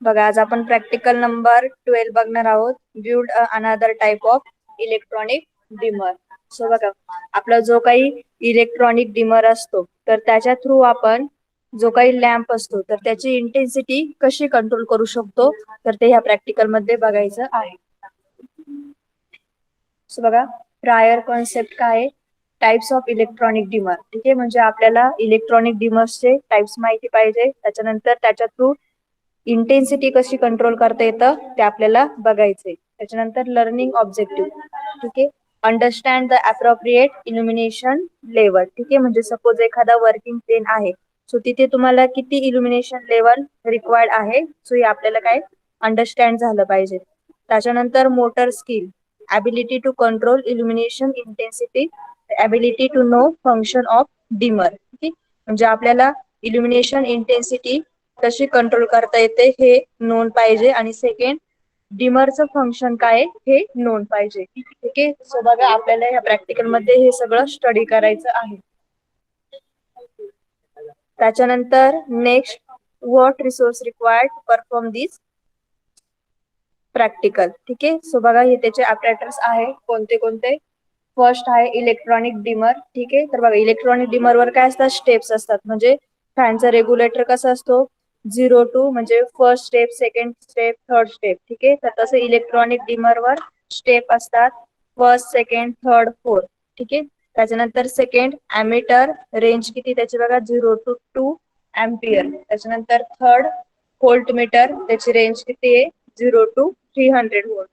बघा आज आपण प्रॅक्टिकल नंबर 12 बघणार आहोत. ब्यूड another type of electronic dimmer. So बघा आपला जो काही इलेक्ट्रॉनिक डिमर असतो तर त्याच्या थ्रू आपण जो काही लॅम्प असतो तर त्याची इंटेन्सिटी कशी कंट्रोल करू शकतो तर ते ह्या प्रॅक्टिकल मध्ये बघायचं आहे. सो बघा प्रायर कॉन्सेप्ट काय आहे, टाइप्स ऑफ इलेक्ट्रॉनिक डिमर. ठीक आहे, म्हणजे आपल्याला इलेक्ट्रॉनिक डिमर्सचे टाइप्स माहिती पाहिजे, त्याच्यानंतर त्याच्या थ्रू इंटेन्सिटी कशी कंट्रोल करता येतं ते आपल्याला बघायचंय. त्याच्यानंतर लर्निंग ऑब्जेक्टिव्ह. ठीक आहे, अंडरस्टँड द अप्रोप्रिएट इल्युमिनेशन लेवल. ठीक आहे, म्हणजे सपोज एखादा वर्किंग पेन आहे सो तिथे तुम्हाला किती इल्युमिनेशन लेवल रिक्वायर्ड आहे सो हे आपल्याला काय अंडरस्टँड झालं पाहिजे. त्याच्यानंतर motor skill, ability to control illumination intensity, ability to know function of dimmer. ठीक, म्हणजे आपल्याला इल्युमिनेशन इंटेन्सिटी कशी कंट्रोल करता येते हे नोन पाहिजे आणि सेकंड डिमरचं फंक्शन काय हे नोन पाहिजे. ठीक आहे, सो बघा आपल्याला ह्या प्रॅक्टिकल मध्ये हे सगळं स्टडी करायचं आहे. त्याच्यानंतर next, what resource required to perform this practical. ठीक आहे, सो बघा हे त्याचे ॲपरेटर्स आहे कोणते कोणते. फर्स्ट आहे इलेक्ट्रॉनिक डिमर. ठीक आहे, तर बघा इलेक्ट्रॉनिक डिमर वर काय असतात, स्टेप्स असतात. म्हणजे फॅनचा रेग्युलेटर कसा असतो 0 to म्हणजे first step, second step, third step. ठीक आहे, तर तसं इलेक्ट्रॉनिक डिमर वर स्टेप असतात फर्स्ट, सेकंड, थर्ड, फोर्थ. ठीक आहे, त्याच्यानंतर सेकंड ॲमीटर रेंज किती त्याची बघा 0 to 2 एम्पियर. त्याच्यानंतर थर्ड व्होल्ट मीटर त्याची रेंज किती आहे 0 to 300 volt.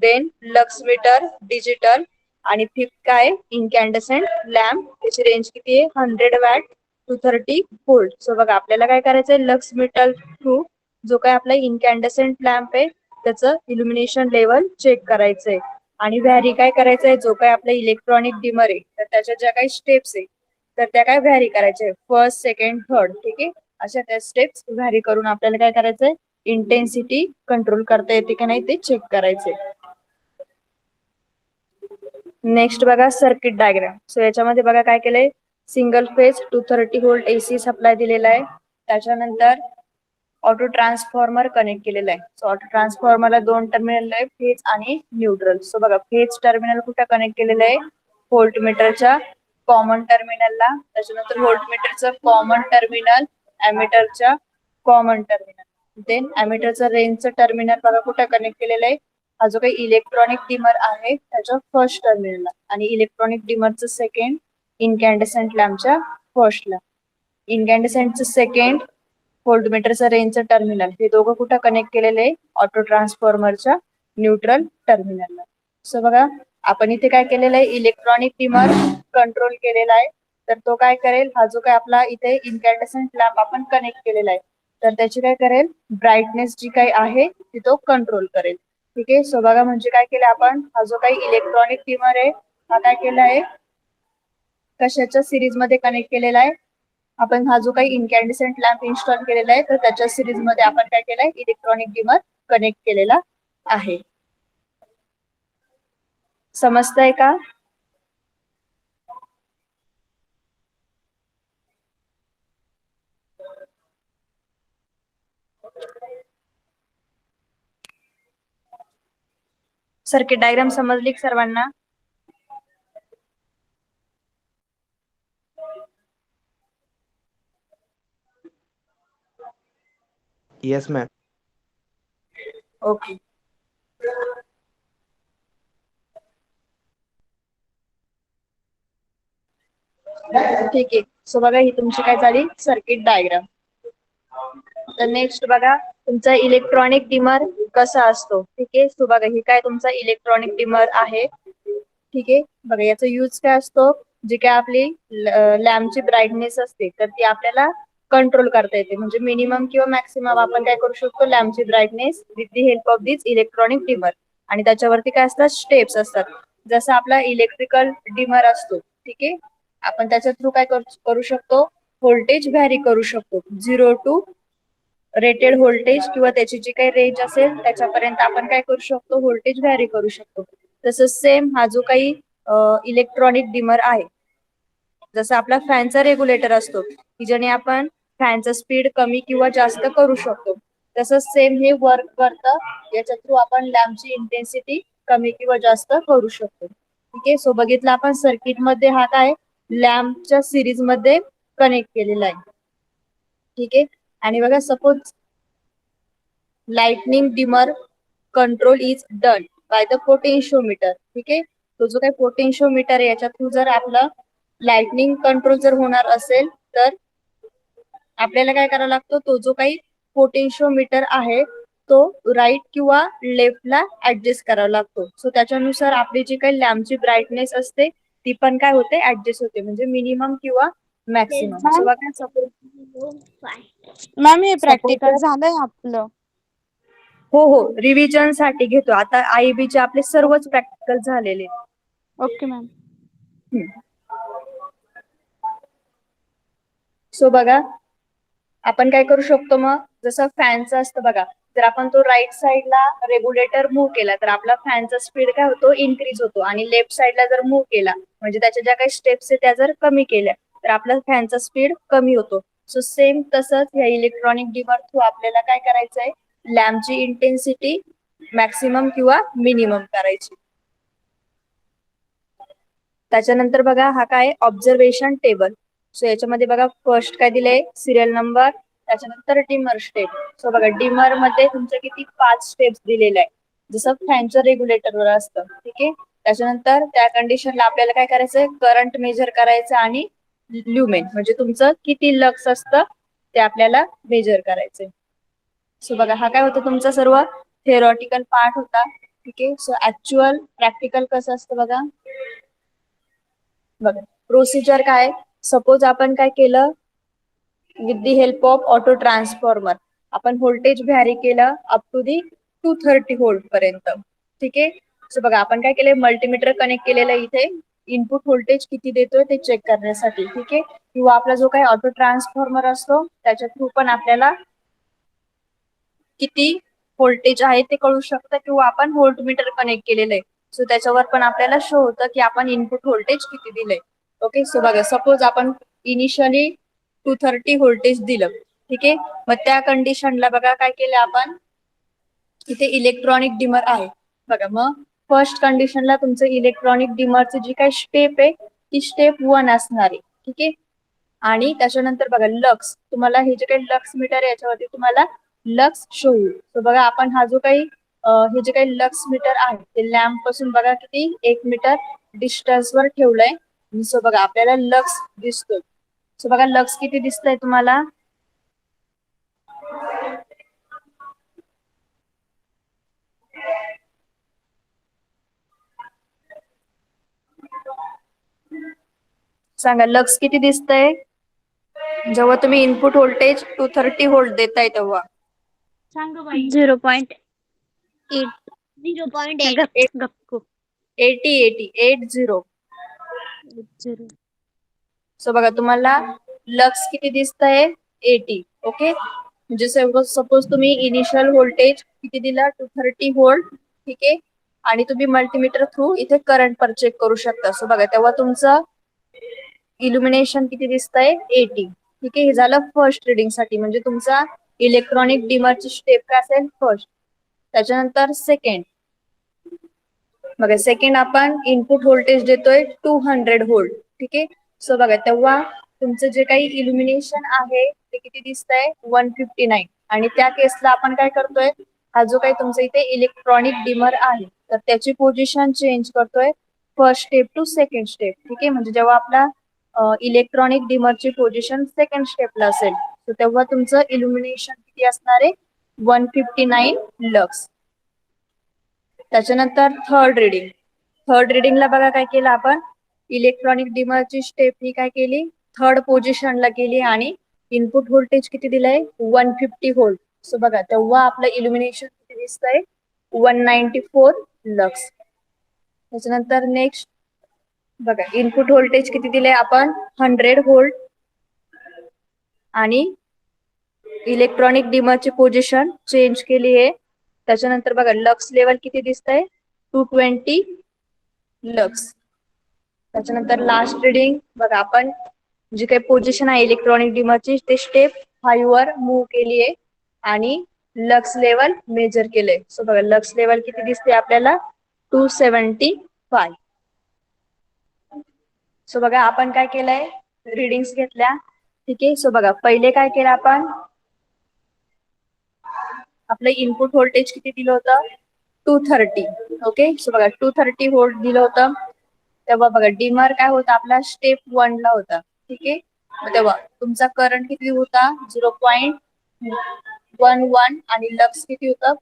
Then lux meter digital आणि फिफ्थ काय इनकॅन्डसेंट लॅम्प त्याची रेंज किती आहे 100 वॅट टू 30 व्होल्ट. सो बघा आपल्याला काय करायचंय, लक्स मीटर थ्रू जो काय आपला इनकॅन्डसेंट लॅम्प आहे त्याचं इल्युमिनेशन लेवल चेक करायचंय आणि व्हॅरी काय करायचंय, जो काय आपला इलेक्ट्रॉनिक डिमर आहे तर त्याच्या ज्या काही स्टेप्स आहे तर त्या काय व्हॅरी करायचे फर्स्ट, सेकंड, थर्ड. ठीक आहे, अशा त्या स्टेप्स व्हॅरी करून आपल्याला काय करायचंय, इंटेन्सिटी कंट्रोल करता येते की नाही ते चेक करायचे. नेक्स्ट बघा सर्किट डायग्राम. सो याच्यामध्ये बघा काय केलंय, single phase 230 volt AC supply दिलेला आहे. त्याच्यानंतर ऑटो ट्रान्सफॉर्मर कनेक्ट केलेला आहे. सो ऑटो ट्रान्सफॉर्मरला दोन टर्मिनल आहे, फेज आणि न्यूट्रल. सो बघा फेज टर्मिनल कुठे कनेक्ट केलेलं आहे, व्होल्ट मीटरच्या कॉमन टर्मिनलला. त्याच्यानंतर व्होल्ट मीटरचं कॉमन टर्मिनल ॲमीटरच्या कॉमन टर्मिनल. देन ॲमीटरचं रेंजचं टर्मिनल बघा कुठे कनेक्ट केलेलं आहे, हा जो काही इलेक्ट्रॉनिक डिमर आहे त्याच्या फर्स्ट टर्मिनलला आणि इलेक्ट्रॉनिक डिमरचं सेकंड इनकॅन्डसेंट लॅम्पच्या फर्स्टला. इनकॅन्डसेंटचं सेकंड व्होल्टमीटरचं रेंजचं टर्मिनल हे दोघं कुठं कनेक्ट केलेले आहे, ऑटो ट्रान्सफॉर्मरच्या न्यूट्रल टर्मिनलला. सो बघा आपण इथे काय केलेलं आहे, इलेक्ट्रॉनिक डिमर कंट्रोल केलेला आहे. तर तो काय करेल, हा जो काय आपला इथे इनकॅन्डसेंट लॅम्प आपण कनेक्ट केलेला आहे तर त्याची काय करेल, ब्राईटनेस जी काही आहे ती तो कंट्रोल करेल. ठीक आहे, सो बघा म्हणजे काय केलं आपण, हा जो काही इलेक्ट्रॉनिक डिमर आहे हा काय केला आहे, कशाच्या सिरीज मध्ये कनेक्ट केलेला आहे, आपण हा जो काही इनकॅन्डसेंट लॅम्प इन्स्टॉल केलेला आहे तर त्याच्या सिरीज मध्ये आपण काय केलंय, इलेक्ट्रॉनिक डिमर कनेक्ट केलेला आहे. समजतंय का? सर्किट डायग्राम समजली सर्वांना? Yes, ma'am. ओके, ठीक आहे. सो बघा ही तुमची काय झाली सर्किट डायग्राम. तर नेक्स्ट बघा तुमचा इलेक्ट्रॉनिक डिमर कसा असतो. ठीक आहे, सो बघा ही काय तुमचा इलेक्ट्रॉनिक डिमर आहे. ठीक आहे, बघा याचा यूज काय असतो, जी काय आपली लॅम्पची ब्राईटनेस असते तर ती आपल्याला कंट्रोल करता येते. म्हणजे मिनिमम किंवा मॅक्सिमम आपण काय करू शकतो, लॅम्पची brightness with the help of this electronic dimmer. आणि त्याच्यावरती काय असतात, स्टेप्स असतात. जसं आपला इलेक्ट्रिकल डिमर असतो, ठीक आहे, आपण त्याच्या थ्रू काय करू शकतो, व्होल्टेज व्हॅरी करू शकतो 0 to रेटेड व्होल्टेज किंवा त्याची जी काही रेंज असेल त्याच्यापर्यंत आपण काय करू शकतो, व्होल्टेज व्हॅरी करू शकतो. तसंच सेम हा जो काही इलेक्ट्रॉनिक डिमर आहे, जसं आपला फॅनचा रेग्युलेटर असतो की ज्याने आपण फॅनचा स्पीड कमी किंवा जास्त करू शकतो. तसंच सेम हे वर्क करतं. याच्या थ्रू आपण लॅम्पची इंटेन्सिटी कमी किंवा जास्त करू शकतो. ठीक आहे. सो बघितलं आपण सर्किट मध्ये हा काय लॅम्पच्या सिरीज मध्ये कनेक्ट केलेला आहे. ठीक आहे. आणि बघा suppose lightning dimmer control is done by the potentiometer. ठीक आहे. तो जो काही पोटेन्शियोमीटर आहे याच्या थ्रू जर आपलं लाइटनिंग कंट्रोल जर होणार असेल तर आपल्याला काय करावं लागतो, तो जो काही पोटेन्शियोमीटर आहे तो राईट किंवा लेफ्टला ऍडजस्ट करावा लागतो. सो त्याच्यानुसार आपली जी काही लॅम्पची ब्राईटनेस असते ती पण काय होते ऍडजस्ट होते, म्हणजे मिनिमम किंवा मॅक्सिमम. सो बघा मॅम हे प्रॅक्टिकल झालंय आपलं. हो हो, रिव्हिजन साठी घेतो आता. IB चे आपले सर्वच प्रॅक्टिकल झालेले. Okay ma'am. सो बघा आपण काय करू शकतो, मग जसं फॅनचं असतं बघा, जर आपण तो राईट साईडला रेग्युलेटर मूव्ह केला तर आपला फॅनचा स्पीड काय होतो इन्क्रीज होतो, आणि लेफ्ट साईडला जर मूव्ह केला म्हणजे त्याच्या ज्या काही स्टेप्स आहेत त्या जर कमी केल्या तर आपला फॅनचा स्पीड कमी होतो. सो सेम तसंच ह्या इलेक्ट्रॉनिक डिमर थ्रू आपल्याला काय करायचंय, लॅम्पची इंटेन्सिटी मॅक्सिमम किंवा मिनिमम करायची. त्याच्यानंतर बघा हा काय ऑब्झर्वेशन टेबल. सो याच्यामध्ये बघा फर्स्ट काय दिलंय सिरियल नंबर, त्याच्यानंतर डिमर स्टेप. सो बघा डिमर मध्ये तुमच्या किती 5 स्टेप्स दिलेले आहे, जसं फॅनच्या रेग्युलेटरवर असतं. ठीक आहे. त्याच्यानंतर त्या कंडिशनला आपल्याला काय करायचंय, करंट मेजर करायचं आणि ल्युमेन म्हणजे तुमचं किती लक्स असतं ते आपल्याला मेजर करायचंय. सो बघा हा काय होतं तुमचा सर्व थिअरॉटिकल पार्ट होता. ठीक आहे. सो ऍक्च्युअल प्रॅक्टिकल कसं असतं बघा. बघा प्रोसिजर काय, सपोज आपण काय केलं, with the help of auto transformer आपण व्होल्टेज व्हॅरी केलं अप टू दी 230 व्होल्ट पर्यंत. ठीक आहे. सो बघा आपण काय केलंय, मल्टीमीटर कनेक्ट केलेलं इथे इनपुट व्होल्टेज किती देतोय ते चेक करण्यासाठी. ठीक आहे. किंवा आपला जो काही ऑटो ट्रान्सफॉर्मर असतो त्याच्या थ्रू पण आपल्याला किती व्होल्टेज आहे ते कळू शकतं, किंवा आपण व्होल्टमीटर कनेक्ट केलेलं आहे सो त्याच्यावर पण आपल्याला शो होतं की आपण इनपुट व्होल्टेज किती दिलंय. ओके. सो बघा सपोज आपण इनिशियली 230 व्होल्टेज दिलं. ठीक आहे. मग त्या कंडिशनला बघा काय केलं आपण, इथे इलेक्ट्रॉनिक डिमर आहे बघा. मग फर्स्ट कंडिशनला तुमचं इलेक्ट्रॉनिक डिमरची जी काही स्टेप आहे ती स्टेप 1 असणार आहे. ठीक आहे. आणि त्याच्यानंतर बघा लक्स, तुम्हाला हे जे काही लक्स मीटर आहे याच्यावरती तुम्हाला लक्स शो होईल. तर बघा आपण हा जो काही हे जे काही लक्स मीटर आहे ते लॅम्प पासून बघा किती 1 मीटर डिस्टन्स वर ठेवलंय. सो बघा आपल्याला लक्स दिसतोय. सो बघा लक्स किती दिसतंय तुम्हाला, सांगा लक्स किती दिसतंय जेव्हा तुम्ही इनपुट व्होल्टेज 230 व्होल्ट देताय तेव्हा. 0.8. 80. सो बघा तुम्हाला लक्स किती दिसतंय 80. ओके. म्हणजे सपोज तुम्ही इनिशियल व्होल्टेज किती दिला 230 व्होल्ट. ठीक आहे. आणि तुम्ही मल्टीमीटर थ्रू इथे करंट पर चेक करू शकता. सो बघा तेव्हा तुमचं इल्युमिनेशन किती दिसतंय 80. ठीक आहे. हे झालं फर्स्ट रिडिंग साठी, म्हणजे तुमचा इलेक्ट्रॉनिक डिमरची स्टेप काय असेल फर्स्ट. त्याच्यानंतर सेकंड बघा, सेकंड आपण इनपुट व्होल्टेज देतोय 200 व्होल्ट. ठीक आहे. सो बघा तेव्हा तुमचं जे काही इल्युमिनेशन आहे ते किती दिसतंय 159. आणि त्या केसला आपण काय करतोय, हा जो काही तुमचा इथे इलेक्ट्रॉनिक डिमर आहे तर त्याची पोझिशन चेंज करतोय first step to second step. ठीक आहे. म्हणजे जेव्हा आपला इलेक्ट्रॉनिक डिमरची पोझिशन सेकंड स्टेपला असेल तर तेव्हा तुमचं इल्युमिनेशन किती असणार आहे 159 लक्स. त्याच्यानंतर थर्ड रिडिंगला बघा काय केलं आपण, इलेक्ट्रॉनिक डिमरची स्टेप ही काय केली थर्ड पोझिशनला केली आणि इनपुट व्होल्टेज किती दिलंय 150 व्होल्ट. सो बघा तेव्हा आपलं इल्युमिनेशन किती दिसतंय 194 लक्स. त्याच्यानंतर नेक्स्ट बघा इनपुट व्होल्टेज किती दिलंय आपण 100 व्होल्ट आणि इलेक्ट्रॉनिक डिमरची पोझिशन चेंज केली आहे. त्याच्यानंतर बघा लक्स लेवल किती दिसतंय 220 लक्स. त्याच्यानंतर लास्ट रिडिंग बघा आपण जी काही पोझिशन आहे इलेक्ट्रॉनिक डिमरची ते स्टेप 5 वर मूव्ह केली आहे आणि लक्स लेवल मेजर केलंय. सो बघा लक्स लेवल किती दिसते आपल्याला 275. सो बघा आपण काय केलंय रिडिंग्स घेतल्या. ठीक आहे. सो बघा पहिले काय केलं आपण आपलं इनपुट व्होल्टेज किती दिलं होतं 230. ओके. सो बघा 230 व्होल्ट दिलं होतं. तेव्हा बघा डिमर काय होता आपला स्टेप 1 ला होता. ठीक आहे. तेव्हा तुमचा करंट किती होता 0.11 आणि लक्स किती होतं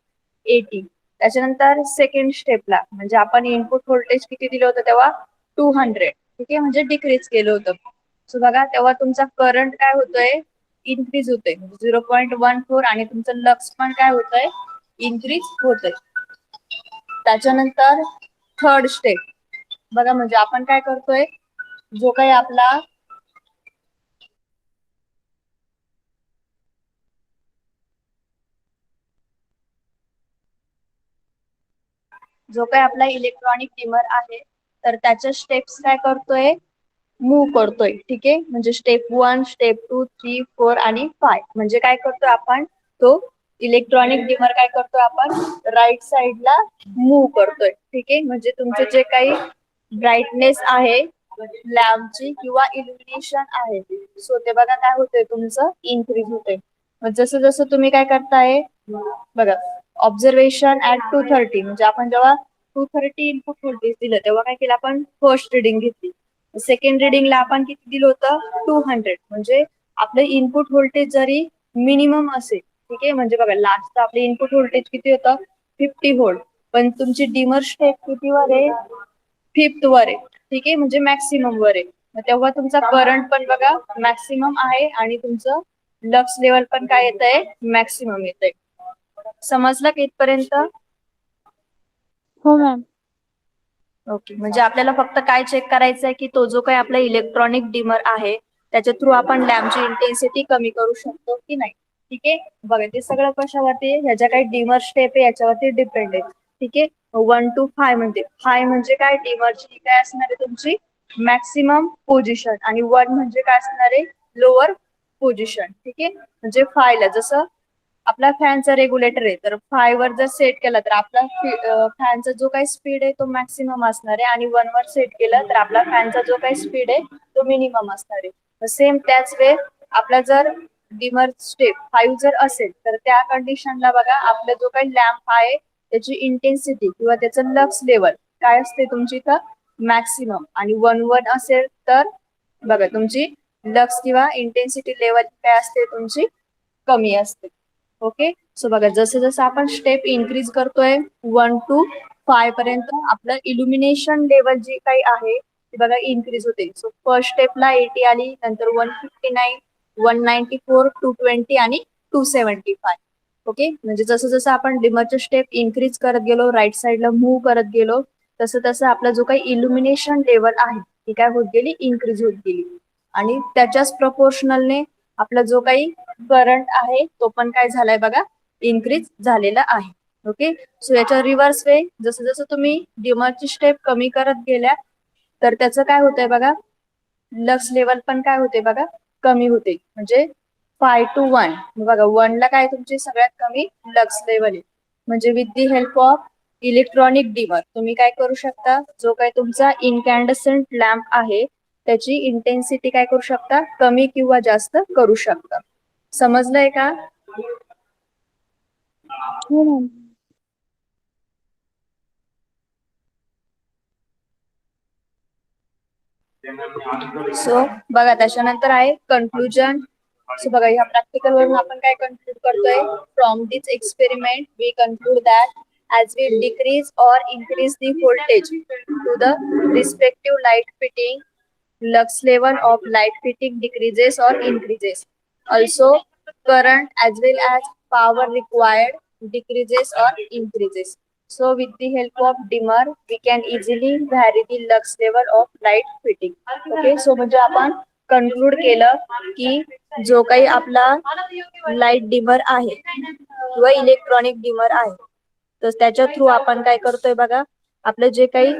80. त्याच्यानंतर सेकंड स्टेपला म्हणजे आपण इनपुट व्होल्टेज किती दिलं होतं तेव्हा 200. ठीक आहे. म्हणजे डिक्रीज केलं होतं. सो बघा तेव्हा तुमचा करंट काय होतोय इन्क्रीज होतोय 0.14 आणि तुमचं लक्स पण काय होतंय इन्क्रीज होतंय. त्याच्यानंतर थर्ड स्टेप बघा म्हणजे आपण काय करतोय जो काही आपला इलेक्ट्रॉनिक डिमर आहे तर त्याच्या स्टेप्स काय करतोय मूव्ह करतोय. ठीक आहे. म्हणजे स्टेप 1 स्टेप 2 3 4 आणि 5 म्हणजे काय करतोय आपण तो इलेक्ट्रॉनिक डिमर काय करतोय आपण राईट साइडला मूव्ह करतोय. ठीक आहे. म्हणजे तुमचे जे काही ब्राईटनेस आहे लॅम्पची किंवा इल्युमिनेशन आहे सो ते बघा काय होतंय तुमचं इन्क्रीज होतंय. मग जसं जसं तुम्ही काय करताय बघा ऑब्झर्वेशन ऍट 230 म्हणजे आपण जेव्हा 230 इनपुट व्होल्टेज दिलं तेव्हा काय केलं आपण फर्स्ट रिडिंग घेतली. सेकंड रिडिंगला आपण किती दिलं होतं 200 म्हणजे आपलं इनपुट व्होल्टेज जरी मिनिमम असेल ठीक आहे म्हणजे बघा लास्ट आपलं इनपुट व्होल्टेज किती होतं 50 व्होल्ट पण तुमची डिमर स्टेप किती वर आहे 5th वर आहे. ठीक आहे. म्हणजे मॅक्सिमम वर आहे. मग तेव्हा तुमचा करंट पण बघा मॅक्सिमम आहे आणि तुमचं लक्स लेवल पण काय येत आहे मॅक्सिमम येत आहे. समजलं की इथपर्यंत. हो मॅम. ओके. म्हणजे आपल्याला फक्त काय चेक करायचं आहे की तो जो काही आपला इलेक्ट्रॉनिक डिमर आहे त्याच्या थ्रू आपण लॅम्पची इंटेन्सिटी कमी करू शकतो की नाही. ठीक आहे. बघा ते सगळं कशावरती ह्याच्या काही डिमर स्टेप आहे याच्यावरती डिपेंड आहे. ठीक आहे. 1 to 5 म्हणजे 5 म्हणजे काय डिमरची काय असणार आहे तुमची मॅक्सिमम पोझिशन आणि 1 म्हणजे काय असणार आहे लोअर पोझिशन. ठीक आहे. म्हणजे 5 ला जसं आपला फॅनचा रेग्युलेटर आहे तर 5 वर जर सेट केला तर आपला फॅनचा जो काही स्पीड आहे तो मॅक्सिमम असणार आहे आणि 1 वर सेट केला तर आपला फॅनचा जो काही स्पीड आहे तो मिनिमम असणार आहे. सेम त्याच वे आपला जर डिमर स्टेप 5 जर असेल तर त्या कंडिशनला बघा आपला जो काही लॅम्प आहे त्याची इंटेन्सिटी किंवा त्याचं लक्स लेवल काय असते तुमची इथं मॅक्सिमम आणि 1 असेल तर बघा तुमची लक्स किंवा इंटेन्सिटी लेवल काय असते तुमची कमी असते. ओके. सो बघा जसं जसं आपण स्टेप इन्क्रीज करतोय 1 to 5 पर्यंत आपलं इल्युमिनेशन लेवल जी काही आहे ती बघा इन्क्रीज होते. सो फर्स्ट स्टेपला 80 आली नंतर 159 194 220 आणि 275. ओके. म्हणजे जसं जसं आपण डिमरचे स्टेप इन्क्रीज करत गेलो राईट साइडला मूव्ह करत गेलो तसं तसं आपला जो काही इल्युमिनेशन लेवल आहे ती काय होत गेली इन्क्रीज होत गेली आणि त्याच्याच प्रपोर्शनलने आपला जो काही करंट आहे तो पण काय झालाय बघा इन्क्रीज झालेला आहे. ओके. सो याच्या रिव्हर्स वे जसं जसं तुम्ही डिमरची स्टेप कमी करत गेल्या तर त्याचं काय होतंय बघा लक्स लेवल पण काय होते बघा कमी होते. म्हणजे 5 to 1 बघा 1 ला काय तुमची सगळ्यात कमी लक्स लेवल आहे. म्हणजे with the help of electronic dimmer तुम्ही काय करू शकता जो काही तुमचा इनकॅन्डसेंट लॅम्प आहे त्याची इंटेन्सिटी काय करू शकता कमी किंवा जास्त करू शकता. समजलंय का. हो मॅम. सो बघा त्याच्यानंतर आहे कन्क्लुजन. सो बघा ह्या प्रॅक्टिकल वरून आपण काय कन्क्लूड करतोय from this experiment we conclude that as we decrease or increase the voltage to the respective light fitting lux level of light fitting decreases or increases. Also current as well as power required decreases or increases. So with the help of dimmer we can easily vary the lux level of light fitting. Okay. So म्हणजे आपण conclude केलं की जो काही आपला light dimmer आहे किंवा electronic dimmer आहे तर त्याच्या थ्रू आपण काय करतोय बघा आपले जे काही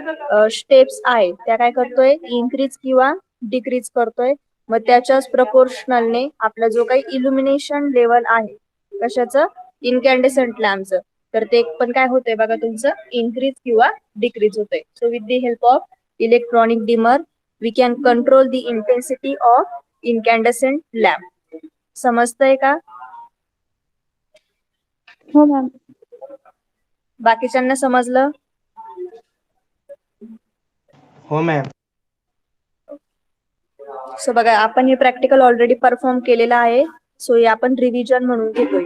स्टेप्स आहे त्या काय करतोय इन्क्रीज किंवा डिक्रीज करतोय. मग त्याच्याच प्रपोर्शनलने आपला जो काही इल्युमिनेशन लेवल आहे कशाचं इनकॅन्डेसंट लॅम्पचं, तर ते पण काय होतंय बघा तुमचं इन्क्रीज किंवा डिक्रीज होतंय. So with the help of electronic dimmer we can control the intensity of incandescent lamp. समजतंय का? हो मॅम. बाकीच्यांना समजलं? हो मॅम. सो बघा आपण हे प्रॅक्टिकल ऑलरेडी परफॉर्म केलेलं आहे. सो हे आपण रिव्हिजन म्हणून घेतोय.